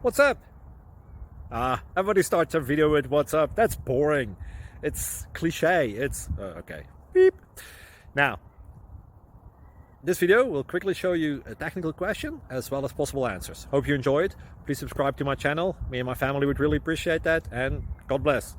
What's up? Everybody starts a video with what's up. That's boring. It's cliche. It's okay. Beep. Now, this video will quickly show you a technical question as well as possible answers. Hope you enjoyed. Please subscribe to my channel. Me and my family would really appreciate that, and God bless.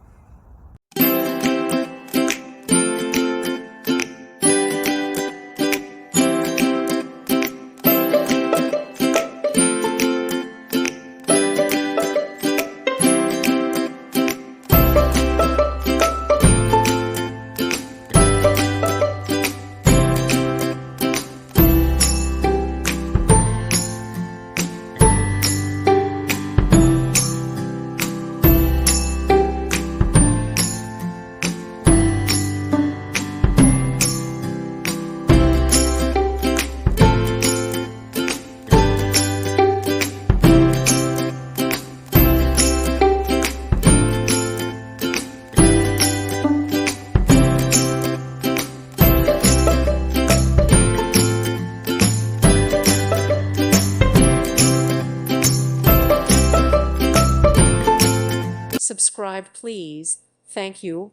Subscribe, please. Thank you.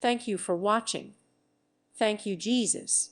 Thank you for watching. Thank you, Jesus.